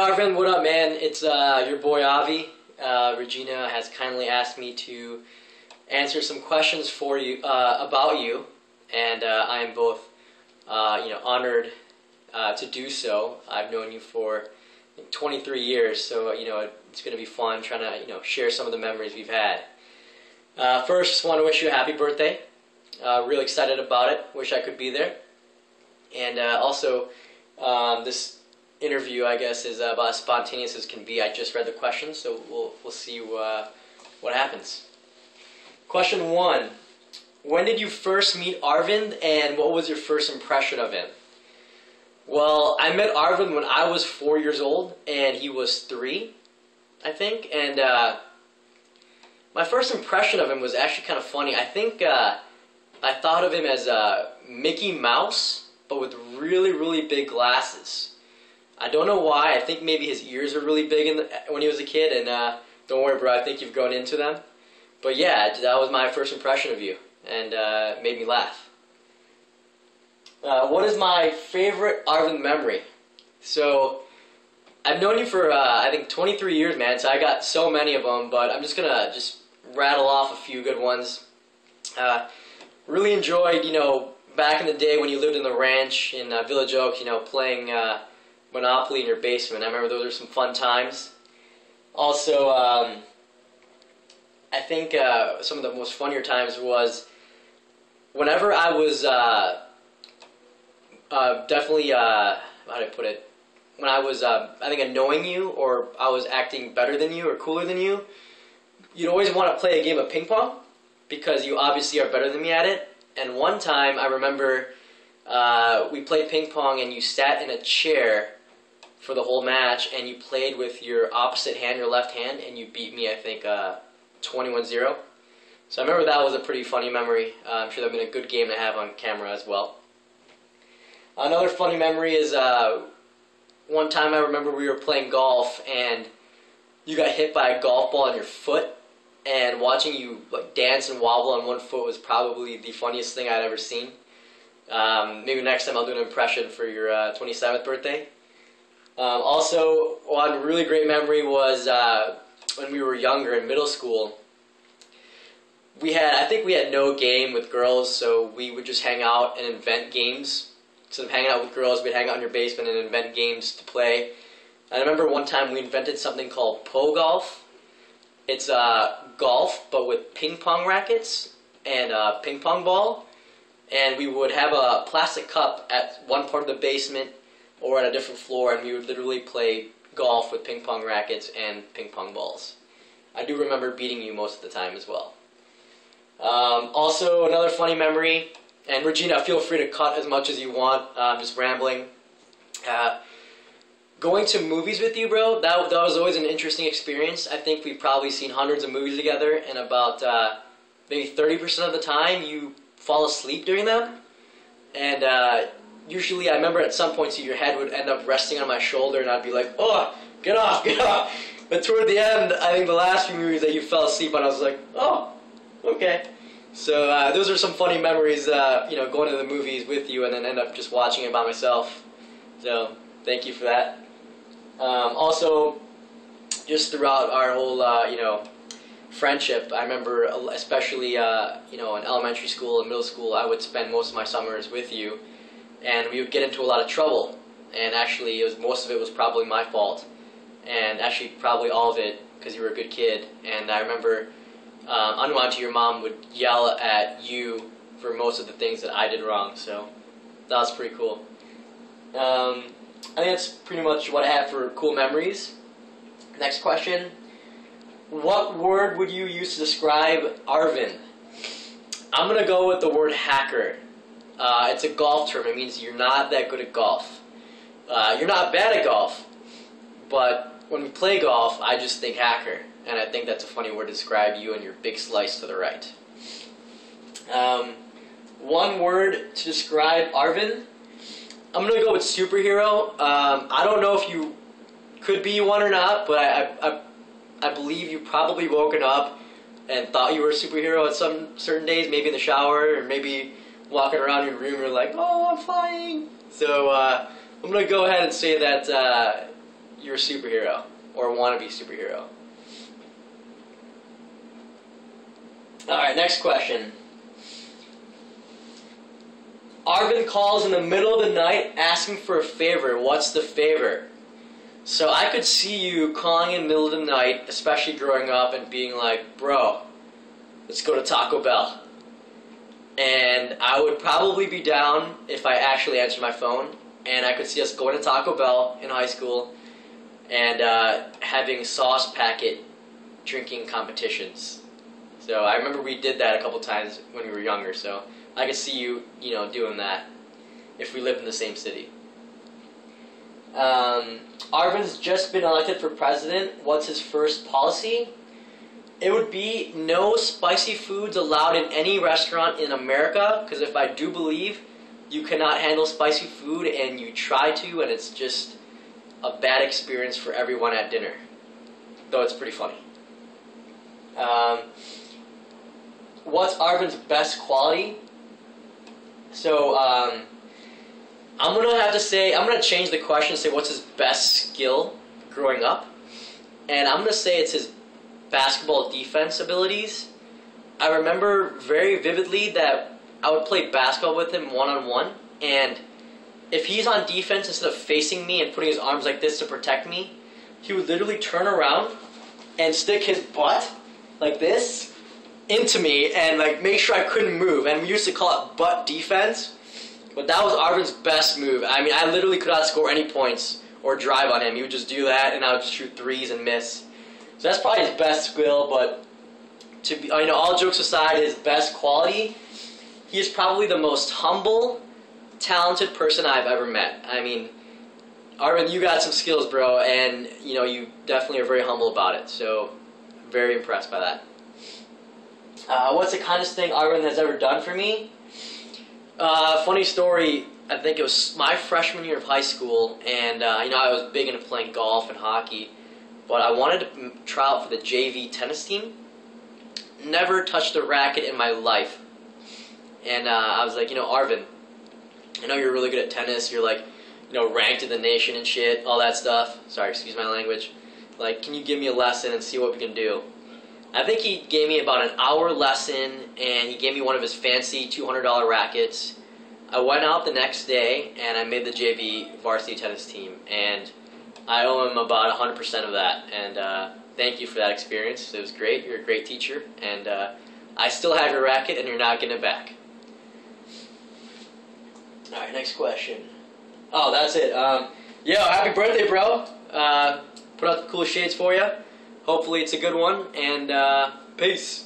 Arvin, what up, man? It's your boy Avi. Regina has kindly asked me to answer some questions for you about you, and I am both honored to do so. I've known you for 23 years, so it's going to be fun trying to share some of the memories we've had. First, just want to wish you a happy birthday. Really excited about it. Wish I could be there. And also, this interview, I guess, is about as spontaneous as can be. I just read the questions, so we'll see what happens. Question 1. When did you first meet Arvind, and what was your first impression of him? Well, I met Arvind when I was 4 years old, and he was 3, I think. And my first impression of him was actually kind of funny. I think I thought of him as Mickey Mouse, but with really, really big glasses. I don't know why. I think maybe his ears were really big when he was a kid, and don't worry, bro, I think you've grown into them. But yeah, that was my first impression of you, and made me laugh. What is my favorite Arvind memory? So, I've known you for, I think, 23 years, man, so I got so many of them, but I'm just going to rattle off a few good ones. Really enjoyed, back in the day when you lived in the ranch in Village Oaks, playing Monopoly in your basement. I remember those were some fun times. Also, I think some of the most funnier times was whenever I was definitely, how do I put it? When I was, I think, annoying you, or I was acting better than you or cooler than you, you'd always want to play a game of ping pong because you obviously are better than me at it. And one time, I remember we played ping pong and you sat in a chair for the whole match and you played with your opposite hand, your left hand, and you beat me, I think, 21-0. So I remember that was a pretty funny memory. I'm sure that would have been a good game to have on camera as well. Another funny memory is one time I remember we were playing golf and you got hit by a golf ball on your foot, and watching you dance and wobble on one foot was probably the funniest thing I'd ever seen. Maybe next time I'll do an impression for your 27th birthday. Also, one really great memory was when we were younger in middle school. I think we had no game with girls, so we would just hang out and invent games. Instead of hanging out with girls, we'd hang out in your basement and invent games to play. I remember one time we invented something called Po Golf. It's golf, but with ping pong rackets and a ping pong ball. And we would have a plastic cup at one part of the basement or at a different floor, and we would literally play golf with ping pong rackets and ping pong balls. I do remember beating you most of the time as well. Also, another funny memory, and Regina, feel free to cut as much as you want. I'm just rambling. Going to movies with you, bro, that was always an interesting experience. I think we've probably seen hundreds of movies together, and about maybe 30% of the time you fall asleep during them. And usually I remember at some points your head would end up resting on my shoulder, and I'd be like, oh, get off, get off. But toward the end, I think the last few movies that you fell asleep on, I was like, oh, okay. So those are some funny memories, going to the movies with you and then end up just watching it by myself. So thank you for that. Also, just throughout our whole, friendship, I remember, especially, in elementary school and middle school, I would spend most of my summers with you, and we would get into a lot of trouble. And actually, most of it was probably my fault, and actually probably all of it because you were a good kid. And I remember, unwanted, your mom would yell at you for most of the things that I did wrong. So that was pretty cool. I think that's pretty much what I have for cool memories. Next question. What word would you use to describe Arvind? I'm going to go with the word hacker. It's a golf term. It means you're not that good at golf. You're not bad at golf, but when we play golf, I just think hacker. And I think that's a funny word to describe you and your big slice to the right. One word to describe Arvind. I'm going to go with superhero. I don't know if you could be one or not, but I believe you've probably woken up and thought you were a superhero at some certain days, maybe in the shower, or maybe walking around your room, you're like, oh, I'm flying. So I'm going to go ahead and say that you're a superhero or want to be a superhero. Alright, next question. Arvin calls in the middle of the night asking for a favor. What's the favor? So I could see you calling in the middle of the night, especially growing up, and being like, bro, let's go to Taco Bell. And I would probably be down if I actually answered my phone. And I could see us going to Taco Bell in high school and having sauce packet drinking competitions. So I remember we did that a couple times when we were younger. So I could see you, doing that if we lived in the same city. Arvin's just been elected for president. What's his first policy? It would be no spicy foods allowed in any restaurant in America, because if I do believe you cannot handle spicy food and you try to, and it's just a bad experience for everyone at dinner. Though it's pretty funny. What's Arvin's best quality? So, I'm going to change the question and say what's his best skill growing up. And I'm going to say it's his basketball defense abilities. I remember very vividly that I would play basketball with him one-on-one, and if he's on defense, instead of facing me and putting his arms like this to protect me, he would literally turn around and stick his butt like this into me and make sure I couldn't move. And we used to call it butt defense, but that was Arvin's best move. I mean, I literally could not score any points or drive on him. He would just do that, and I would just shoot threes and miss. So that's probably his best skill, but all jokes aside, his best quality, he is probably the most humble, talented person I've ever met. I mean, Arvin, you got some skills, bro, and you definitely are very humble about it. So, very impressed by that. What's the kindest thing Arvin has ever done for me? Funny story. I think it was my freshman year of high school, and I was big into playing golf and hockey. But I wanted to try out for the JV tennis team. Never touched a racket in my life. And I was like, Arvin, I know you're really good at tennis. You're ranked in the nation and shit, all that stuff. Sorry, excuse my language. Can you give me a lesson and see what we can do? I think he gave me about an hour lesson, and he gave me one of his fancy $200 rackets. I went out the next day, and I made the JV varsity tennis team. And I owe him about 100% of that, and thank you for that experience. It was great. You're a great teacher, and I still have your racket, and you're not getting it back. All right, next question. Oh, that's it. Happy birthday, bro. Put out the cool shades for you. Hopefully it's a good one, and peace.